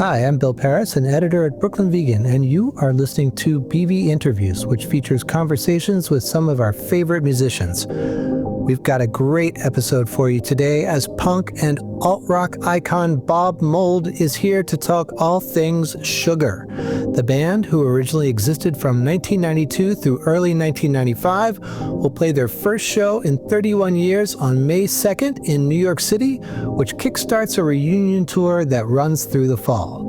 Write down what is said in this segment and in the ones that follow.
Hi, I'm Bill Paris, an editor at Brooklyn Vegan, and you are listening to BV Interviews, which features conversations with some of our favorite musicians. We've got a great episode for you today as punk and alt-rock icon Bob Mould is here to talk all things Sugar. The band, who originally existed from 1992 through early 1995, will play their first show in 31 years on May 2nd in New York City, which kickstarts a reunion tour that runs through the fall.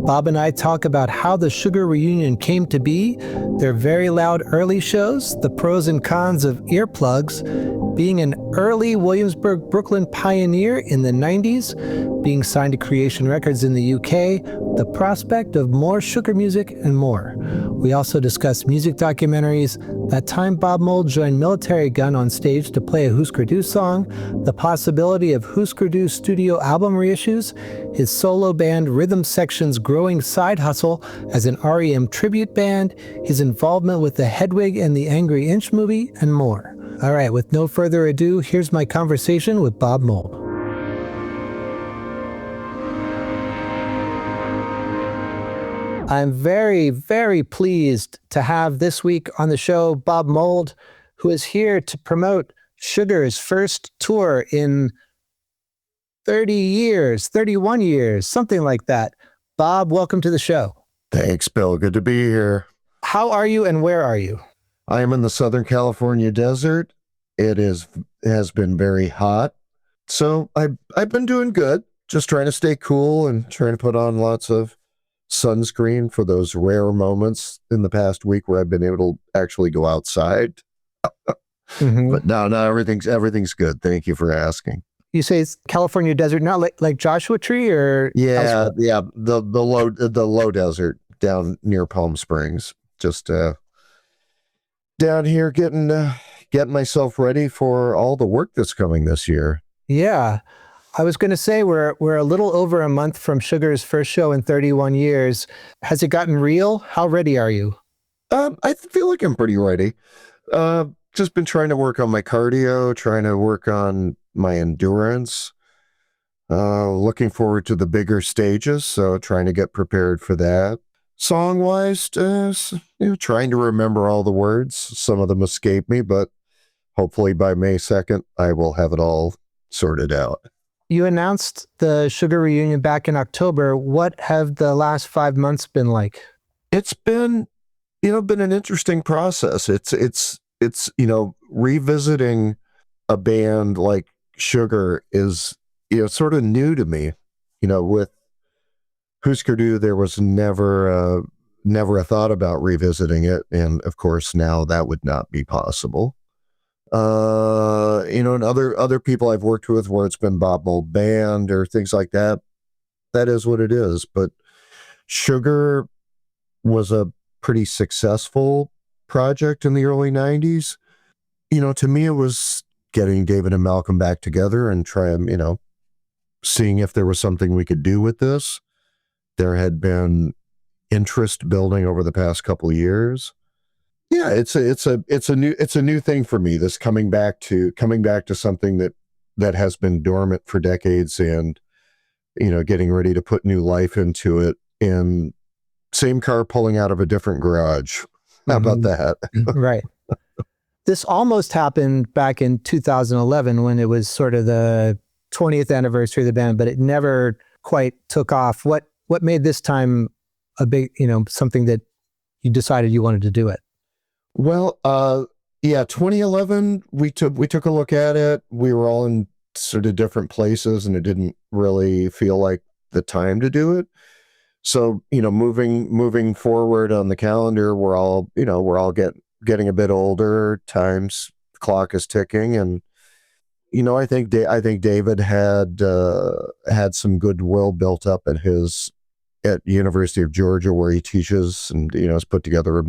Bob and I talk about how the Sugar reunion came to be, their very loud early shows, the pros and cons of earplugs, being an early Williamsburg, Brooklyn pioneer in the 90s, being signed to Creation Records in the UK, the prospect of more Sugar music, and more. We also discuss music documentaries, that time Bob Mould joined Militarie Gun on stage to play a Hüsker Dü song, the possibility of Hüsker Dü studio album reissues, his solo band Rhythm Section's growing side hustle as an R.E.M tribute band, his involvement with the Hedwig and the Angry Inch movie, and more. All right, with no further ado, here's my conversation with Bob Mould. I'm very, very pleased to have this week on the show Bob Mould, who is here to promote Sugar's first tour in 30 years, 31 years, something like that. Bob, welcome to the show. Thanks, Bill. Good to be here. How are you and where are you? I am in the Southern California desert. Has been very hot. So I've been doing good, just trying to stay cool and trying to put on lots of sunscreen for those rare moments in the past week where I've been able to actually go outside. But no, everything's good. Thank you for asking. You say it's California desert, not like Joshua Tree or elsewhere? Yeah, the low desert down near Palm Springs. Just down here getting myself ready for all the work that's coming this year. Yeah. I was going to say we're a little over a month from Sugar's first show in 31 years. Has it gotten real? How ready are you? I feel like I'm pretty ready. Just been trying to work on my cardio, trying to work on my endurance. Looking forward to the bigger stages, so trying to get prepared for that. Song-wise, trying to remember all the words. Some of them escape me, but hopefully by May 2nd, I will have it all sorted out. You announced the Sugar reunion back in October. What have the last 5 months been like? It's been an interesting process. It's revisiting a band like Sugar is, sort of new to me. With Hüsker Dü, there was never a thought about revisiting it. And of course, now that would not be possible. And other people I've worked with where it's been Bob Mould Band or things like that, that is what it is. But Sugar was a pretty successful project in the early 90s. To me, it was getting David and Malcolm back together and trying, seeing if there was something we could do with this. There had been interest building over the past couple of years. Yeah, it's a new thing for me. This coming back to something that has been dormant for decades, and getting ready to put new life into it. And same car pulling out of a different garage. How about that? Right. This almost happened back in 2011 when it was sort of the 20th anniversary of the band, but it never quite took off. What made this time a big, something that you decided you wanted to do it? Well, 2011, we took a look at it. We were all in sort of different places and it didn't really feel like the time to do it. So, moving forward on the calendar, we're all getting a bit older. Time's clock is ticking. And, I think David had some goodwill built up at University of Georgia, where he teaches and, has put together a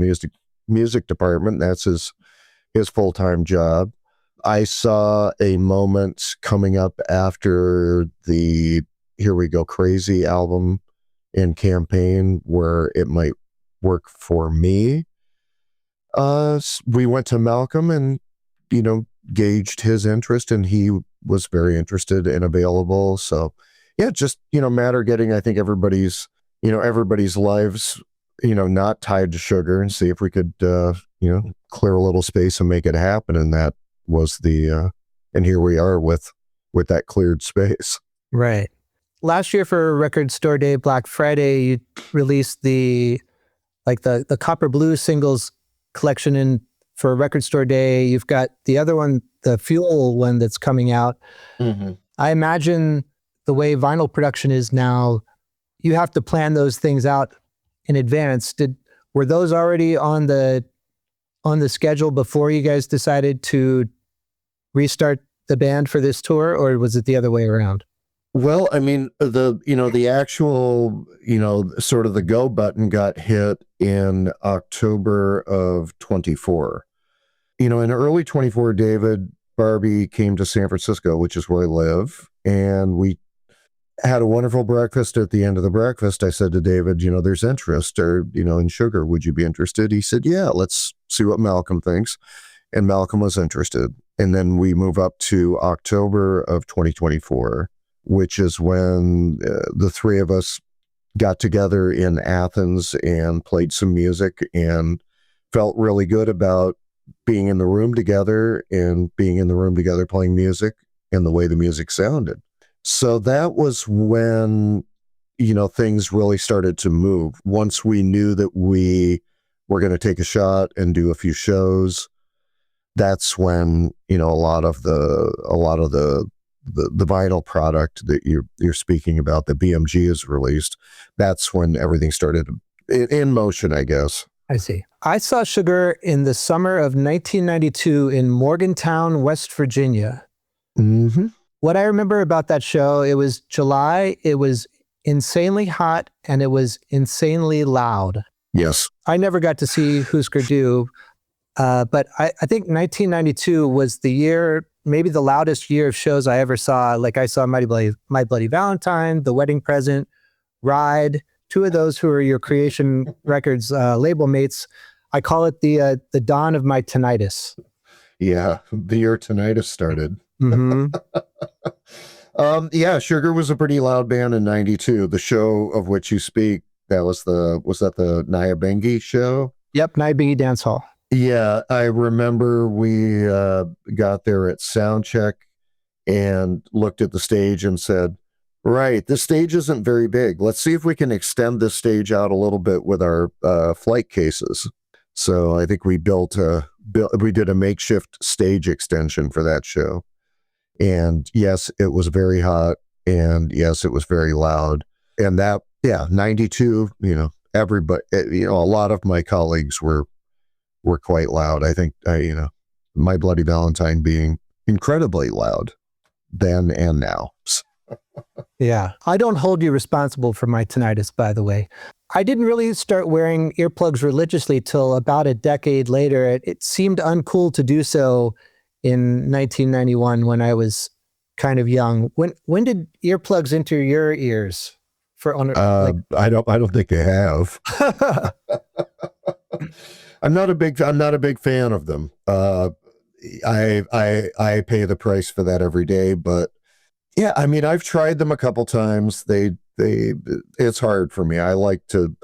music department. That's his full-time job. I saw a moment coming up after the Here We Go Crazy album and campaign where it might work for me. We went to Malcolm and, gauged his interest, and he was very interested and available. So yeah, just, matter getting, I think, everybody's everybody's lives, not tied to sugar, and see if we could, clear a little space and make it happen. And that was and here we are with that cleared space. Right. Last year for Record Store Day, Black Friday, you released the Copper Blue singles collection for Record Store Day. You've got the other one, the Fuel one that's coming out. Mm-hmm. I imagine the way vinyl production is now, you have to plan those things out in advance. Were those already on the schedule before you guys decided to restart the band for this tour, or was it the other way around? Well, I mean, the actual, sort of the go button got hit in October of 24. In early 24, David Barbie came to San Francisco, which is where I live, and we had a wonderful breakfast. At the end of the breakfast, I said to David, there's interest in sugar. Would you be interested? He said, yeah, let's see what Malcolm thinks. And Malcolm was interested. And then we move up to October of 2024, which is when the three of us got together in Athens and played some music and felt really good about being in the room together playing music and the way the music sounded. So that was when, things really started to move. Once we knew that we were going to take a shot and do a few shows, that's when, a lot of the vinyl product that you're speaking about, the BMG is released. That's when everything started in motion, I guess. I see. I saw Sugar in the summer of 1992 in Morgantown, West Virginia. Mm-hmm. What I remember about that show, it was July, it was insanely hot, and it was insanely loud. Yes. I never got to see Hüsker Dü, but I think 1992 was the year, maybe the loudest year of shows I ever saw. Like I saw My Bloody Valentine, The Wedding Present, Ride, two of those who are your Creation Records label mates. I call it the dawn of my tinnitus. Yeah, the year tinnitus started. Mm-hmm. Yeah, Sugar was a pretty loud band in 92. The show of which you speak, was that the Nyabinghi show? Yep, Nyabinghi Dance Hall. Yeah, I remember we got there at sound check and looked at the stage and said, right, this stage isn't very big. Let's see if we can extend this stage out a little bit with our flight cases. So I think we did a makeshift stage extension for that show. And yes, it was very hot. And yes, it was very loud. And 92, everybody, a lot of my colleagues were quite loud. I think, My Bloody Valentine being incredibly loud then and now. Yeah. I don't hold you responsible for my tinnitus, by the way. I didn't really start wearing earplugs religiously till about a decade later. It seemed uncool to do so in 1991 when I was kind of young. When did earplugs enter your ears? I don't think they have. I'm not a big fan of them. I pay the price for that every day, but yeah, I mean, I've tried them a couple times. It's hard for me. I like to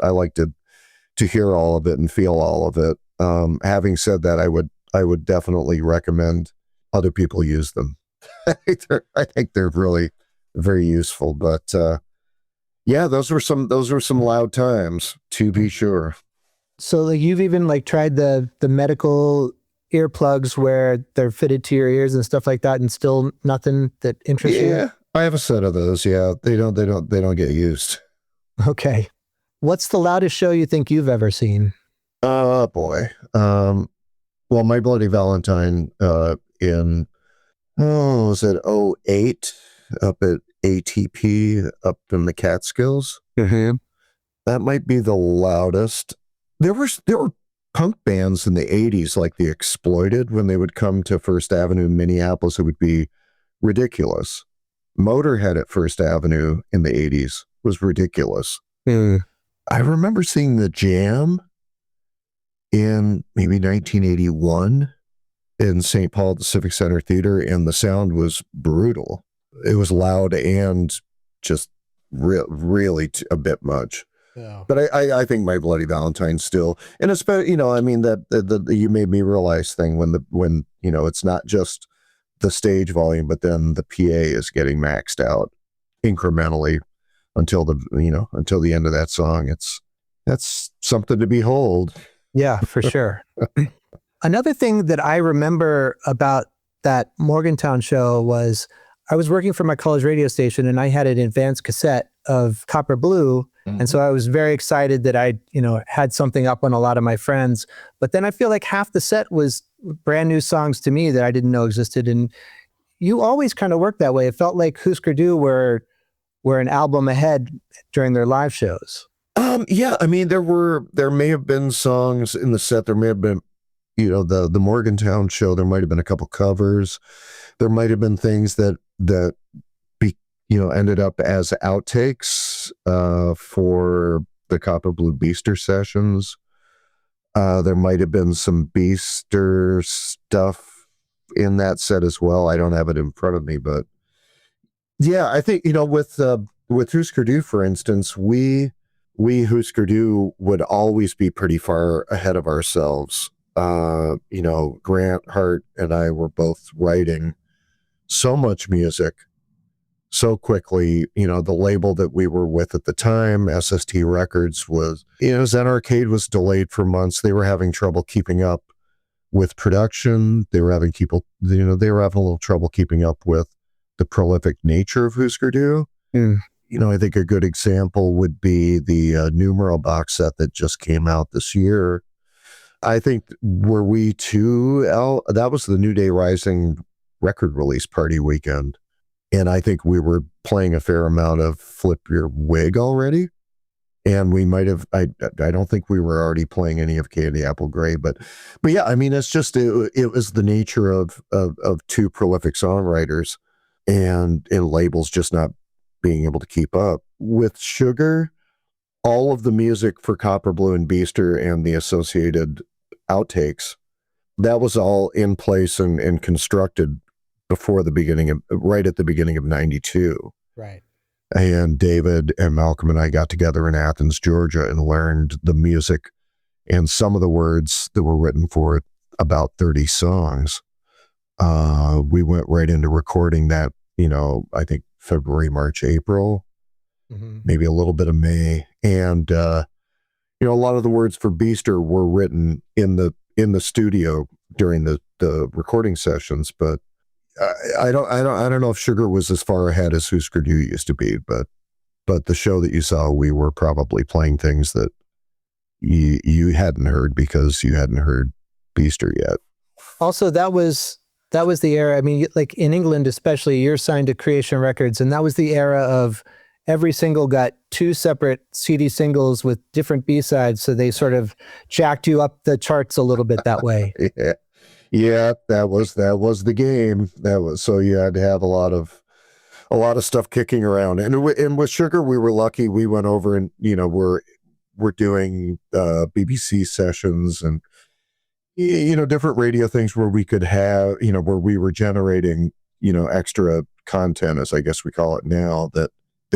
hear all of it and feel all of it. Having said that, I would definitely recommend other people use them. I think they're really very useful, but yeah, those were some loud times, to be sure. So you've even tried the medical earplugs where they're fitted to your ears and stuff like that, and still nothing that interests you? Yeah, I have a set of those. Yeah, they don't get used. Okay. What's the loudest show you think you've ever seen? Oh boy. Well, My Bloody Valentine was it 08 up at ATP up in the Catskills? Mm-hmm. That might be the loudest. There were punk bands in the 80s like The Exploited. When they would come to First Avenue in Minneapolis, it would be ridiculous. Motorhead at First Avenue in the 80s was ridiculous. Mm. I remember seeing The Jam in maybe 1981 in St. Paul at the Civic Center Theater, and the sound was brutal. It was loud and just really a bit much. Yeah. But I think My Bloody Valentine still, and especially, I mean, the You Made Me Realize thing, when it's not just the stage volume, but then the PA is getting maxed out incrementally until the end of that song. That's something to behold. Yeah, for sure. Another thing that I remember about that Morgantown show was I was working for my college radio station and I had an advanced cassette of Copper Blue. And so I was very excited that I, had something up on a lot of my friends. But then I feel like half the set was brand new songs to me that I didn't know existed. And you always kind of worked that way. It felt like Hüsker Dü were an album ahead during their live shows. Yeah, I mean, there may have been songs in the set. There may have been, the Morgantown show. There might have been a couple covers. There might have been things that ended up as outtakes for the Copper Blue Beaster sessions. There might have been some Beaster stuff in that set as well. I don't have it in front of me, but yeah, I think, with Hüsker Dü, for instance, we Hüsker Dü would always be pretty far ahead of ourselves. Grant Hart and I were both writing so much music so quickly. The label that we were with at the time, SST Records, Zen Arcade was delayed for months. They were having trouble keeping up with production. They were having they were having a little trouble keeping up with the prolific nature of Hüsker Dü. I think a good example would be the Numeral box set that just came out this year. I think were we too, that was the New Day Rising record release party weekend. And I think we were playing a fair amount of Flip Your Wig already. And we might have, I don't think we were already playing any of Candy Apple Gray, but yeah, I mean, it's just, it was the nature of two prolific songwriters and labels just not being able to keep up. With Sugar, all of the music for Copper Blue and Beaster and the associated outtakes, that was all in place and constructed right at the beginning of 92. Right. And David and Malcolm and I got together in Athens, Georgia, and learned the music and some of the words that were written for about 30 songs. We went right into recording that, I think February, March, April, maybe a little bit of May. And, a lot of the words for Beaster were written in the studio during the recording sessions, but I don't know if Sugar was as far ahead as Hüsker Dü used to be, but the show that you saw, we were probably playing things that you hadn't heard because you hadn't heard Beaster yet. Also, that was the era. I mean, like in England, especially, you're signed to Creation Records, and that was the era of every single got two separate CD singles with different B-sides. So they sort of jacked you up the charts a little bit that way. Yeah, that was the game. So you had to have a lot of stuff kicking around. And with Sugar, we were lucky. We went over and we're doing BBC sessions and different radio things where we could have where we were generating extra content, as I guess we call it now, that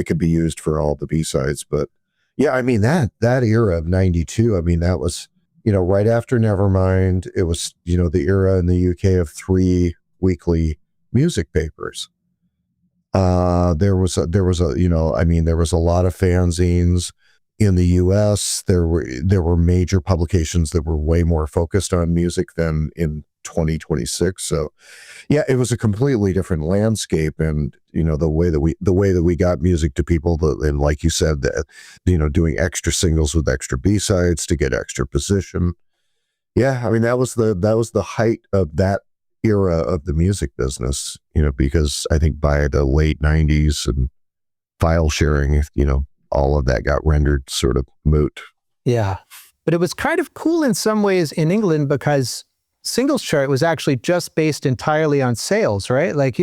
could be used for all the B-sides. But yeah, I mean that era of 92, I mean that was right after Nevermind. It was, the era in the UK of 3 weekly music papers. There was a lot of fanzines in the US. There were major publications that were way more focused on music than in 2026. So yeah, it was a completely different landscape. And, the way that we got music to people, and like you said, that, doing extra singles with extra B-sides to get extra position. Yeah. I mean, that was the height of that era of the music business, because I think by the late 90s and file sharing, all of that got rendered sort of moot. Yeah. But it was kind of cool in some ways in England because singles chart was actually just based entirely on sales, right? Like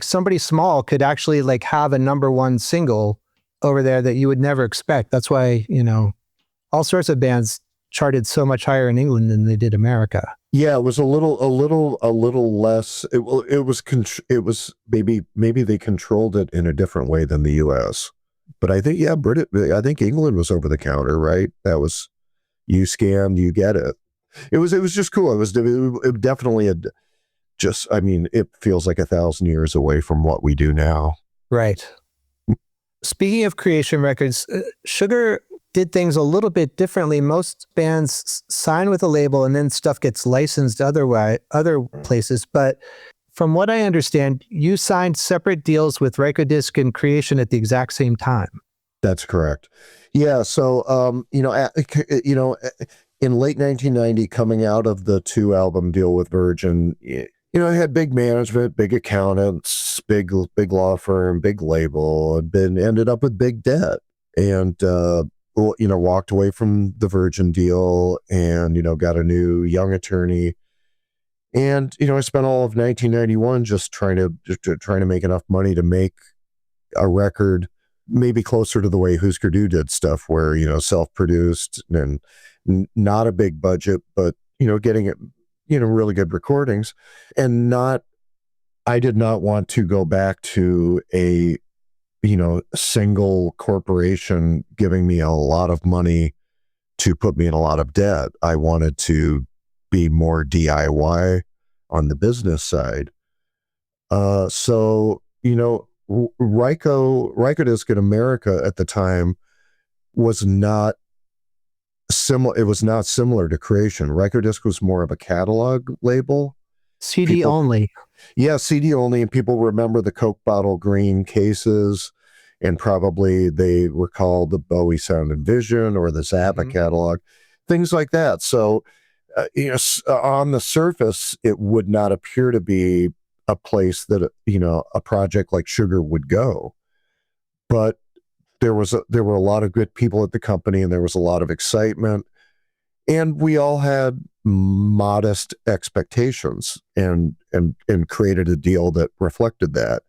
somebody small could actually have a number one single over there that you would never expect. That's why, all sorts of bands charted so much higher in England than they did America. Yeah, it was a little less. It was maybe they controlled it in a different way than the US. But I think, I think England was over the counter, right? That was, you scanned, you get it. It was just cool. It definitely I mean, it feels like 1,000 years away from what we do now. Right. Speaking of Creation Records, Sugar did things a little bit differently. Most bands sign with a label and then stuff gets licensed other places. But from what I understand, you signed separate deals with Rykodisc and Creation at the exact same time. That's correct. Yeah. So, in late 1990, coming out of the 2-album deal with Virgin, I had big management, big accountants, big law firm, big label, ended up with big debt, and walked away from the Virgin deal, and got a new young attorney, and I spent all of 1991 just trying to make enough money to make a record, maybe closer to the way Hüsker Dü did stuff, where self-produced and not a big budget, but getting it, really good recordings. And I did not want to go back to a single corporation giving me a lot of money to put me in a lot of debt. I wanted to be more DIY on the business side. So Rykodisc in America at the time was not similar. It was not similar to Creation. Rykodisc was more of a catalog label. CD only. Yeah, CD only. And people remember the Coke bottle green cases, and probably they recall the Bowie Sound and Vision or the Zappa catalog, things like that. So, on the surface, it would not appear to be a place that a project like Sugar would go, but there were a lot of good people at the company, and there was a lot of excitement, and we all had modest expectations, and created a deal that reflected that.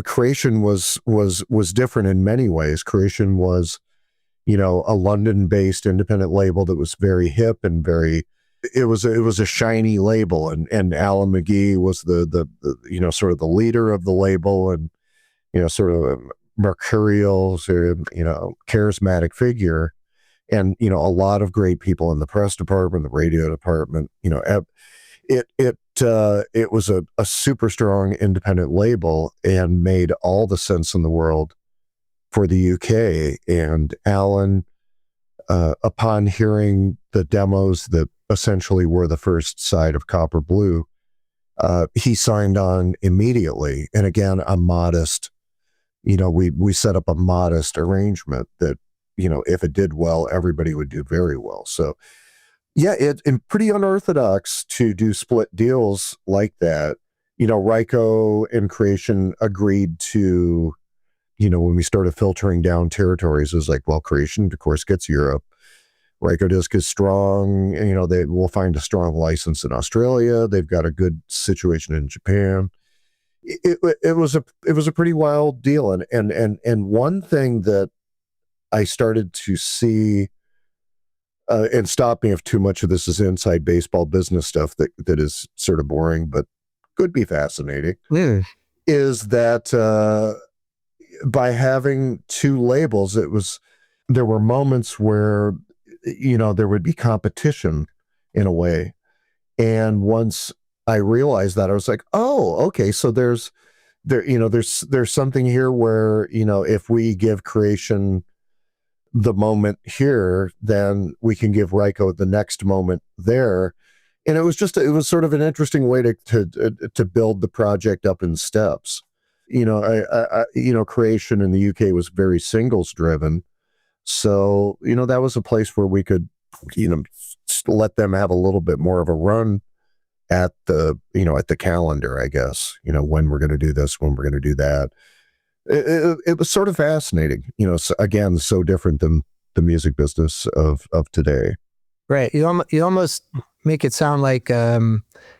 Creation was different in many ways. Creation was a London-based independent label that was very hip and it was a shiny label, and Alan McGee was the sort of the leader of the label, and sort of a mercurial, sort of charismatic figure, and a lot of great people in the press department, the radio department. It was a super strong independent label, and made all the sense in the world for the UK. And Alan, upon hearing the demos that essentially were the first side of Copper Blue, he signed on immediately. And again, a modest, we set up a modest arrangement that, if it did well, everybody would do very well. So yeah, it's pretty unorthodox to do split deals like that. Ryko and Creation agreed to, when we started filtering down territories, it was like, well, Creation, of course, gets Europe. Rykodisc is strong. They will find a strong license in Australia. They've got a good situation in Japan. It was a pretty wild deal. And one thing that I started to see, and stop me if too much of this is inside baseball business stuff that is sort of boring, but could be fascinating, is that by having two labels, there were moments where there would be competition in a way. And once I realized that, I was like, oh, okay, so there's something here where, if we give Creation the moment here, then we can give Ryko the next moment there. And it was sort of an interesting way to build the project up in steps. Creation in the UK was very singles driven. So, that was a place where we could, let them have a little bit more of a run at the calendar, I guess, when we're going to do this, when we're going to do that. It was sort of fascinating, so, again, so different than the music business of today. Right. You almost make it sound like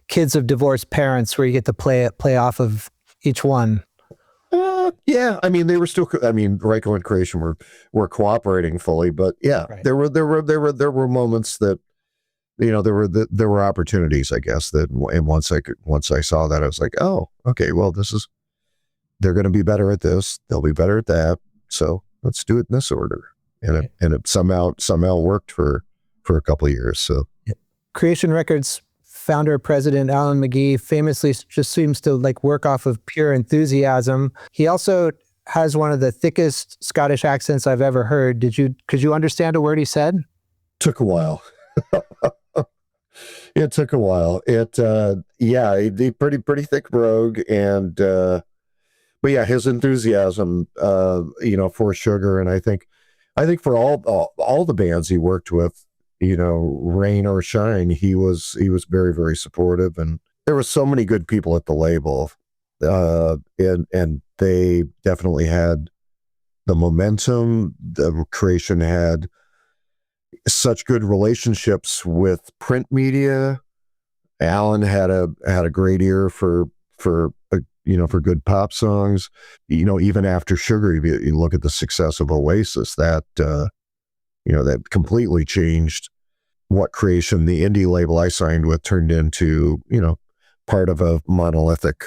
kids of divorced parents, where you get to play off of each one. Yeah, I mean, they were still. I mean, Ryko and Creation were cooperating fully, but yeah, right. There were moments that, there were opportunities, I guess, that, and once I saw that, I was like, oh, okay, well, they're going to be better at this. They'll be better at that. So let's do it in this order. And it somehow worked for a couple of years. So Creation Records founder president Alan McGee famously just seems to like work off of pure enthusiasm. He also has one of the thickest Scottish accents I've ever heard. Could you understand a word he said? Took a while. It took a while. He pretty thick brogue, and but yeah, his enthusiasm, for Sugar, and I think for all the bands he worked with, rain or shine, he was very, very supportive, and there were so many good people at the label, and they definitely had the momentum. The Creation had such good relationships with print media. Alan had a great ear for good pop songs. Even after Sugar, if you look at the success of Oasis, that completely changed what Creation, the indie label I signed with, turned into, part of a monolithic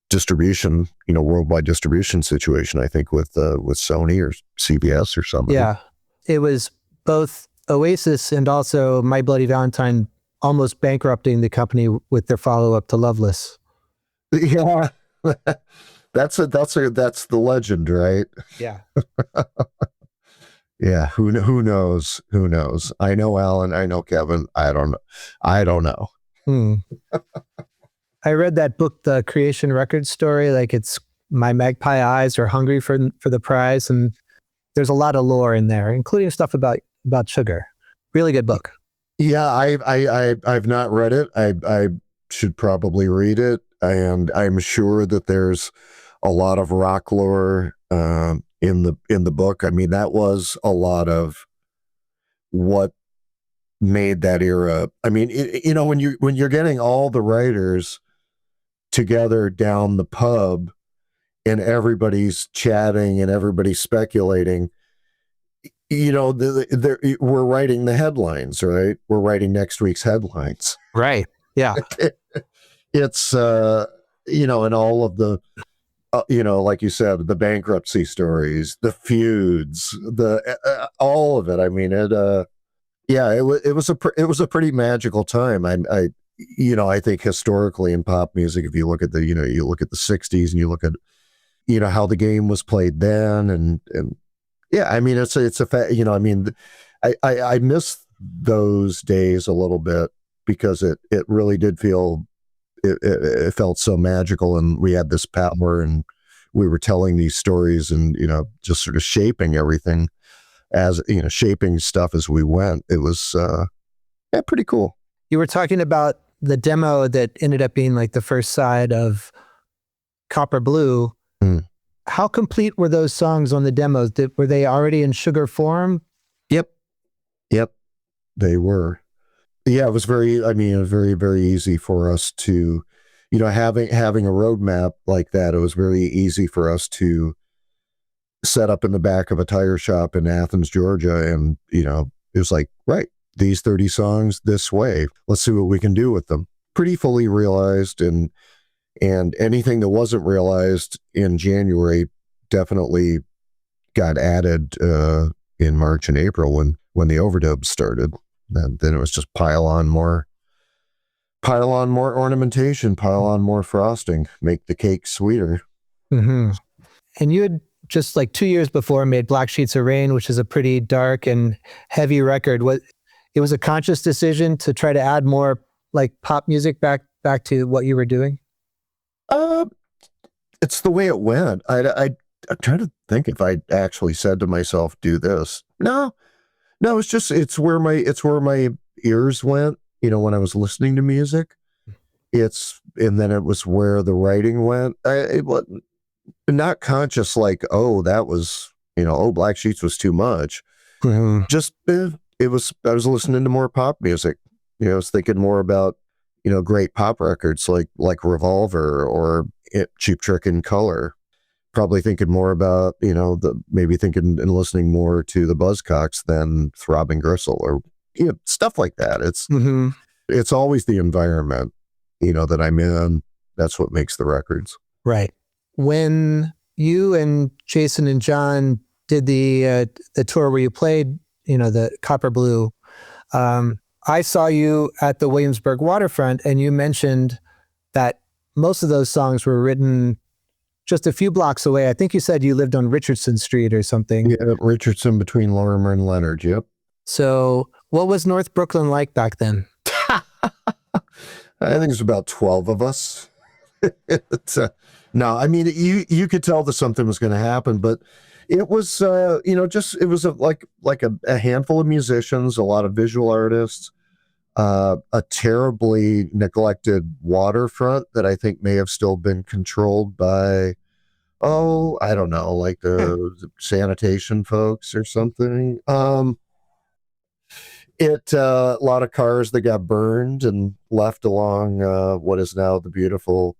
distribution, worldwide distribution situation, I think, with Sony or CBS or something. Yeah. It was both Oasis and also My Bloody Valentine almost bankrupting the company with their follow-up to Loveless. Yeah. That's the legend, right? Yeah. Yeah. Who knows? Who knows? I know Alan. I know Kevin. I don't know. I read that book, The Creation Records Story. Like, it's My Magpie Eyes Are Hungry for the Prize, and there's a lot of lore in there, including stuff about Sugar. Really good book. Yeah, I've not read it. I should probably read it, and I'm sure that there's a lot of rock lore in the book. I mean, that was a lot of what made that era. I mean, when you're getting all the writers together down the pub and everybody's chatting and everybody's speculating, we're writing the headlines, right? We're writing next week's headlines. Right. Yeah. It's, and all of the, like you said, the bankruptcy stories, the feuds, all of it. I mean, it was a pretty magical time. I think historically in pop music, if you look at you look at the 60s and you look at, how the game was played then, and yeah, I mean, it's a fact, I mean, I miss those days a little bit because it really did feel, it felt so magical, and we had this power, and we were telling these stories, and, just sort of shaping everything as, shaping stuff as we went. It was, pretty cool. You were talking about the demo that ended up being like the first side of Copper Blue. How complete were those songs on the demos? Were they already in Sugar form? Yep. They were. Yeah, it was very, very easy for us to, having a roadmap like that. It was very easy for us to set up in the back of a tire shop in Athens, Georgia. And, it was like, right, these 30 songs this way. Let's see what we can do with them. Pretty fully realized, and anything that wasn't realized in January definitely got added in March and April when the overdubs started. And then it was just pile on more ornamentation, pile on more frosting, make the cake sweeter. Mm-hmm. And you had just like 2 years before made Black Sheets of Rain, which is a pretty dark and heavy record. It was a conscious decision to try to add more like pop music back to what you were doing? It's the way it went. I'm trying to think if I actually said to myself, do this. No, it's where my ears went, when I was listening to music. And then it was where the writing went. It was not conscious, like, oh, that was, Black Sheets was too much. Mm-hmm. Just, I was listening to more pop music. I was thinking more about, great pop records like Revolver or Cheap Trick in Color. Probably thinking more about, maybe thinking and listening more to the Buzzcocks than Throbbing Gristle or, stuff like that. It's always the environment, that I'm in. That's what makes the records. Right. When you and Jason and John did the tour where you played, the Copper Blue, I saw you at the Williamsburg waterfront, and you mentioned that most of those songs were written just a few blocks away. I think you said you lived on Richardson Street or something. Yeah, Richardson between Lorimer and Leonard. Yep. So what was North Brooklyn like back then? I think it's about 12 of us. No, I mean, you could tell that something was going to happen, but it was, it was like a handful of musicians, a lot of visual artists, a terribly neglected waterfront that I think may have still been controlled by, I don't know, like the sanitation folks or something. A lot of cars that got burned and left along what is now the beautiful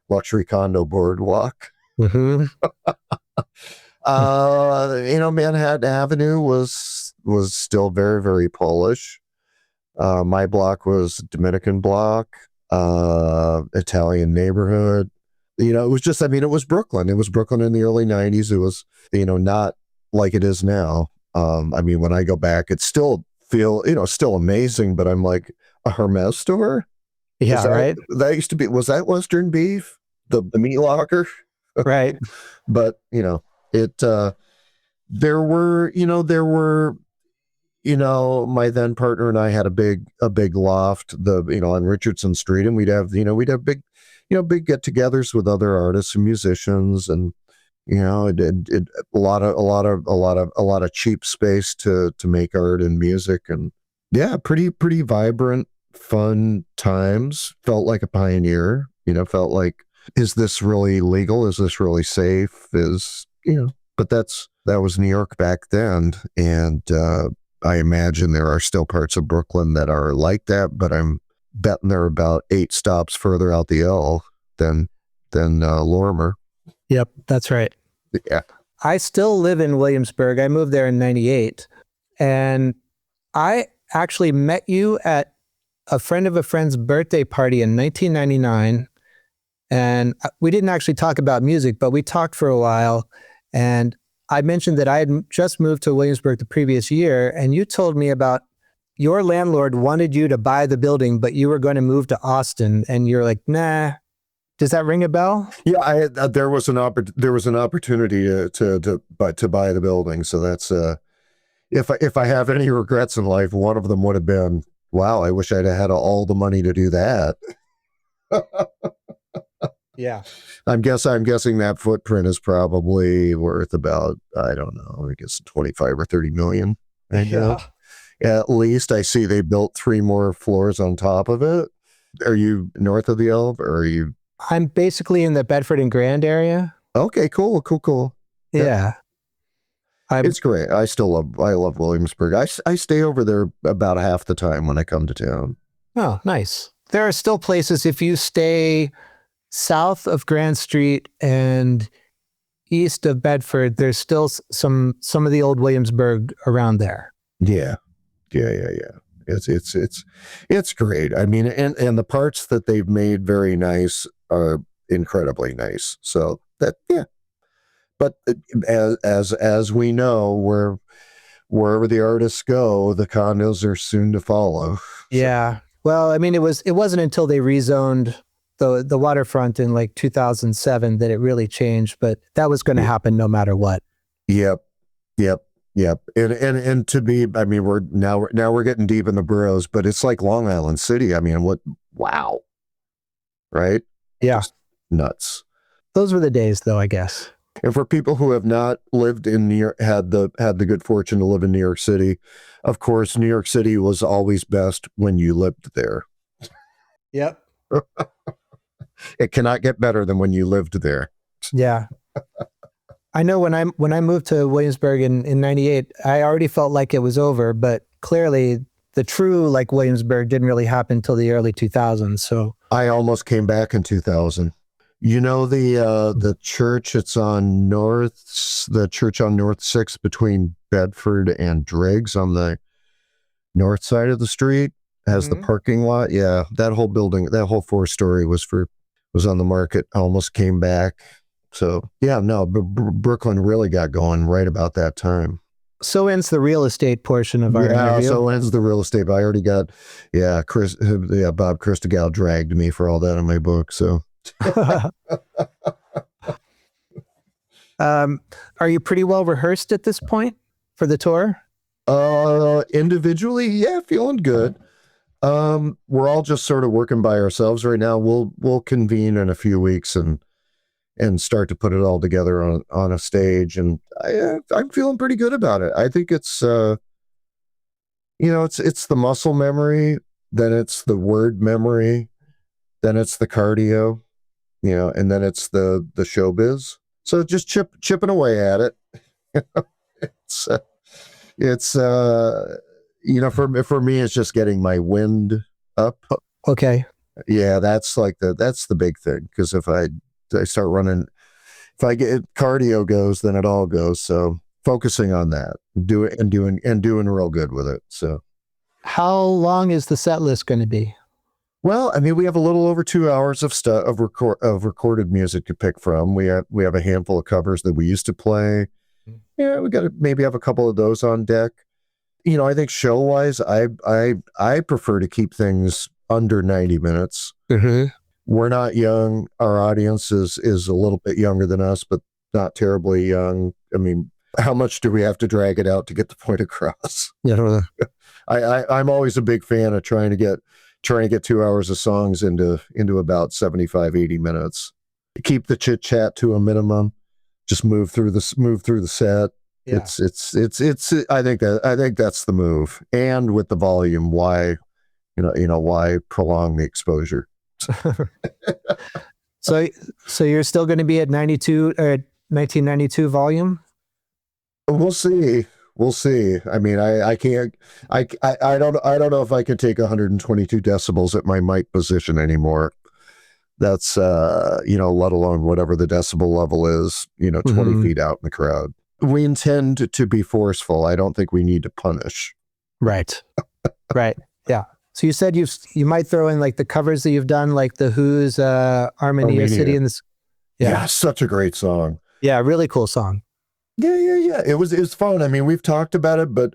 luxury condo boardwalk. Mm-hmm. Manhattan Avenue was still very, very Polish. My block was Dominican block, Italian neighborhood. It was just, it was Brooklyn. It was Brooklyn in the early 90s. It was, not like it is now. When I go back, it's still still amazing, but I'm like, a Hermes store? Yeah, right. That used to be, was that Western Beef? The meat locker? Right. But, there were, my then partner and I had a big loft, on Richardson Street, and we'd have big get-togethers with other artists and musicians, and a lot of cheap space to make art and music, and yeah, pretty vibrant, fun times. Felt like a pioneer, felt like, is this really legal? Is this really safe? But that was New York back then, and I imagine there are still parts of Brooklyn that are like that, but I'm betting they're about 8 stops further out the L than Lorimer. Yep, that's right. Yeah. I still live in Williamsburg. I moved there in 98. And I actually met you at a friend of a friend's birthday party in 1999. And we didn't actually talk about music, but we talked for a while. And I mentioned that I had just moved to Williamsburg the previous year. And you told me about your landlord wanted you to buy the building, but you were going to move to Austin. And you're like, nah. Does that ring a bell? Yeah, there was an opportunity to buy the building. So that's if I have any regrets in life, one of them would have been, wow, I wish I'd had all the money to do that. Yeah, I'm guessing that footprint is probably worth about, I don't know, I guess 25 or 30 million. Right now. At least. I see they built 3 more floors on top of it. Are you north of the Elbe, or are you? I'm basically in the Bedford and Grand area. Okay, cool. Yeah. It's great. I love Williamsburg. I stay over there about half the time when I come to town. Oh, nice. There are still places, if you stay south of Grand Street and east of Bedford, there's still some of the old Williamsburg around there. Yeah. It's great. And the parts that they've made very nice are incredibly nice. So that, yeah. But as we know, wherever the artists go, the condos are soon to follow. Yeah. Well, it wasn't until they rezoned the waterfront in like 2007 that it really changed, but that was going to happen no matter what. Yep. And to be, we're getting deep in the boroughs, but it's like Long Island City. Wow. Right? Yeah. Just nuts. Those were the days, though, I guess. And for people who have not lived in New York, had the good fortune to live in New York City, of course, New York City was always best when you lived there. Yep. It cannot get better than when you lived there. Yeah. I know when I moved to Williamsburg in 98, I already felt like it was over, but clearly the true like Williamsburg didn't really happen until the early 2000s. So I almost came back in 2000. The church, it's on North 6th between Bedford and Driggs on the north side of the street, has the parking lot. Yeah, that whole building, that whole 4-story was on the market. I almost came back. So yeah, no, Brooklyn really got going right about that time. So ends the real estate portion of our interview. So ends the real estate. I already got, Bob Christogal dragged me for all that in my book. So, are you pretty well rehearsed at this point for the tour? Individually, yeah, feeling good. We're all just sort of working by ourselves right now. We'll convene in a few weeks and start to put it all together on a stage. And I'm feeling pretty good about it. I think it's, it's the muscle memory, then it's the word memory, then it's the cardio, and then it's the showbiz. So just chipping away at it. For me, it's just getting my wind up. Okay. Yeah, that's the big thing. Because if I start running, if I get cardio goes, then it all goes. So focusing on that, doing real good with it. So how long is the set list going to be? Well, I mean, we have a little over 2 hours of recorded music to pick from. We have a handful of covers that we used to play. Yeah, we got to maybe have a couple of those on deck. I think show wise, I prefer to keep things under 90 minutes. Mm-hmm. We're not young. Our audience is a little bit younger than us, but not terribly young. I mean, how much do we have to drag it out to get the point across? Yeah. I'm always a big fan of trying to get 2 hours of songs into about 75, 80 minutes. Keep the chit chat to a minimum. Just move through the set. Yeah. It's I think that's the move. And with the volume, why prolong the exposure? So you're still going to be at 92 or 1992 volume? We'll see. I mean, I don't know if I can take 122 decibels at my mic position anymore. That's, let alone whatever the decibel level is, 20 feet out in the crowd. We intend to be forceful. I don't think we need to punish. Right. Right. Yeah. So you said you might throw in like the covers that you've done, like the Who's Armenia City in this. Yeah. Such a great song. Yeah. Really cool song. Yeah. It was fun. I mean, we've talked about it, but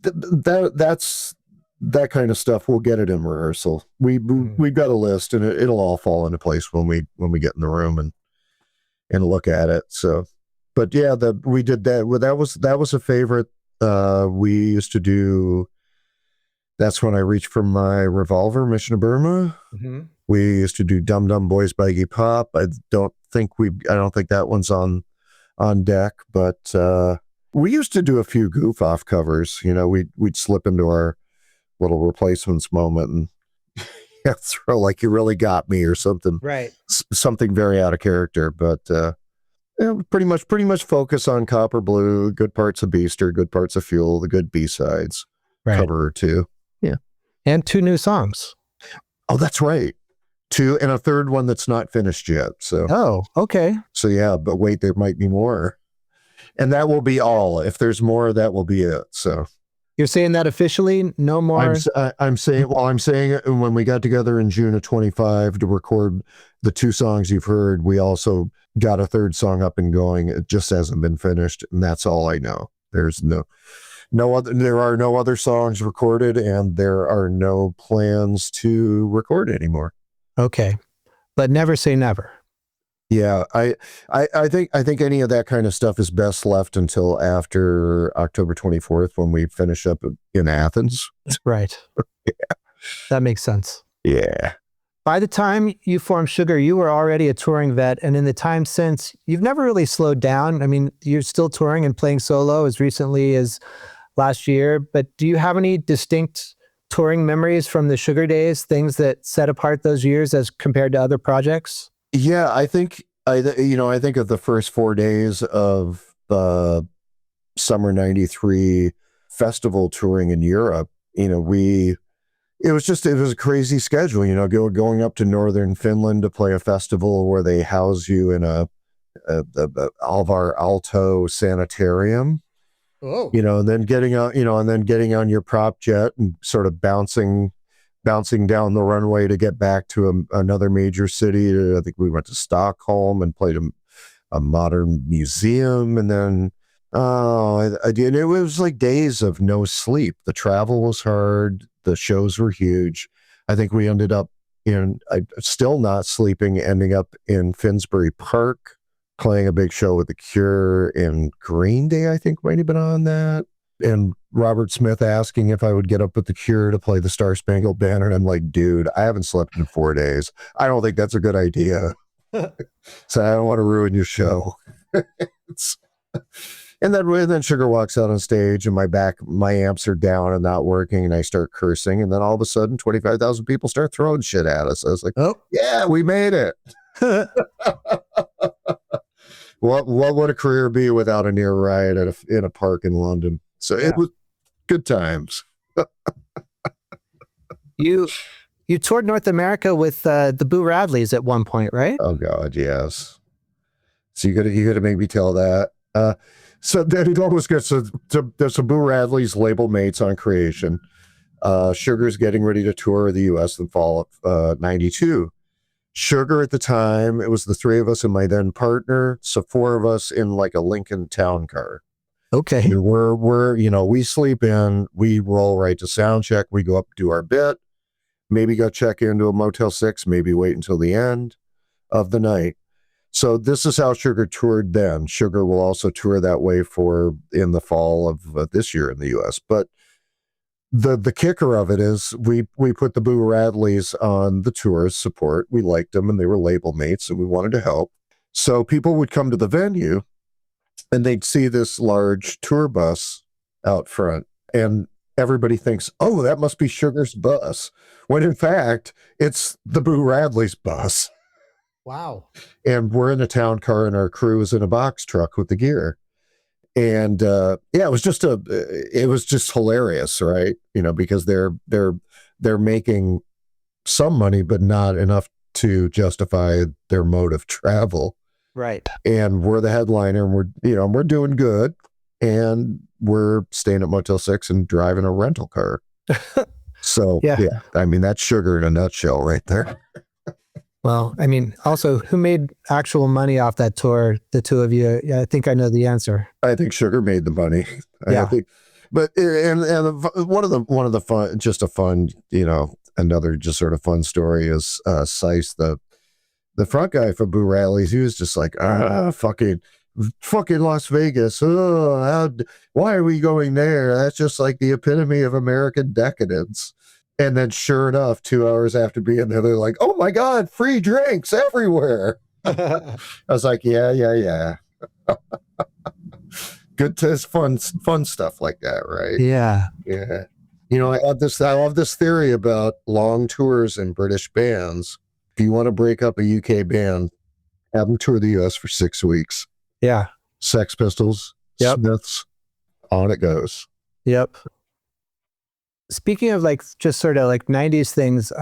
that's that kind of stuff. We'll get it in rehearsal. We've got a list, and it'll all fall into place when we get in the room and look at it. So, but yeah, we did that. Well, that was a favorite. We used to do. That's when I reached for my revolver, Mission to Burma. Mm-hmm. We used to do Dum Dum Boys by Iggy Pop. I don't think that one's on deck, but we used to do a few goof off covers. We'd slip into our little replacements moment and throw like "You Really Got Me" or something, right? Something very out of character, but pretty much focus on Copper Blue, good parts of Beaster, good parts of Fuel, the good B-sides, right. Cover or two, yeah, and 2 new songs. Oh, that's right. 2 and a third one that's not finished yet. So okay. So yeah, but wait, there might be more, and that will be all. If there's more, that will be it. So. You're saying that officially? No more? I'm saying it when we got together in June of 25 to record the 2 songs you've heard, we also got a third song up and going. It just hasn't been finished, and that's all I know. There's there are no other songs recorded, and there are no plans to record anymore. Okay. But never say never. Yeah, I think any of that kind of stuff is best left until after October 24th when we finish up in Athens. Right. Yeah. That makes sense. Yeah. By the time you formed Sugar, you were already a touring vet, and in the time since, you've never really slowed down. I mean, you're still touring and playing solo as recently as last year, but do you have any distinct touring memories from the Sugar days, things that set apart those years as compared to other projects? Yeah, I think of the first 4 days of the summer '93 festival touring in Europe. It was a crazy schedule. Going up to northern Finland to play a festival where they house you in a Alvar Aalto sanitarium. Oh, and then getting on your prop jet and sort of bouncing down the runway to get back to another major city. I think we went to Stockholm and played a modern museum. And then, I did, it was like days of no sleep. The travel was hard. The shows were huge. I think we ended up still not sleeping, ending up in Finsbury Park, playing a big show with The Cure, and Green Day, I think, might have been on that. And Robert Smith asking if I would get up with The Cure to play the Star Spangled Banner. And I'm like, dude, I haven't slept in 4 days. I don't think that's a good idea. So I don't want to ruin your show. And then Sugar walks out on stage and my amps are down and not working, and I start cursing. And then all of a sudden 25,000 people start throwing shit at us. I was like, oh yeah, we made it. What would a career be without a near riot in a park in London? So It was good times. You toured North America with the Boo Radleys at one point, right? Oh God, yes. So you gotta make me tell that. So then it almost gets there's some Boo Radley's label mates on Creation. Sugar's getting ready to tour the U.S. in the fall of '92. Sugar at the time, it was the three of us and my then partner, so 4 of us in like a Lincoln Town Car. Okay. And we're we sleep in, we roll right to sound check, we go up, do our bit, maybe go check into a Motel 6, maybe wait until the end of the night. So this is how Sugar toured then. Sugar will also tour that way in the fall of this year in the U.S. But the kicker of it is we put the Boo Radleys on the tour as support. We liked them and they were label mates and we wanted to help. So people would come to the venue and they'd see this large tour bus out front and everybody thinks, oh, that must be Sugar's bus. When in fact, it's the Boo Radleys bus. Wow. And we're in a town car and our crew is in a box truck with the gear. And it was just hilarious, right? Because they're making some money, but not enough to justify their mode of travel. Right. And we're the headliner and we're doing good. And we're staying at Motel 6 and driving a rental car. So, yeah, I mean, that's Sugar in a nutshell right there. Well, I mean, also, who made actual money off that tour? The two of you. I think I know the answer. I think Sugar made the money. Yeah. But one of the fun, just a fun, another just sort of fun story is Sice, the front guy for Boo Radleys. He was just like, fucking Las Vegas. Oh, why are we going there? That's just like the epitome of American decadence. And then sure enough, 2 hours after being there, they're like, oh my God, free drinks everywhere. I was like, yeah. Good to fun stuff like that, right? Yeah. Yeah. I love this theory about long tours in British bands. If you want to break up a UK band, have them tour the US for 6 weeks. Yeah. Sex Pistols, Smiths, on it goes. Yep. Speaking of just sort of 90s things,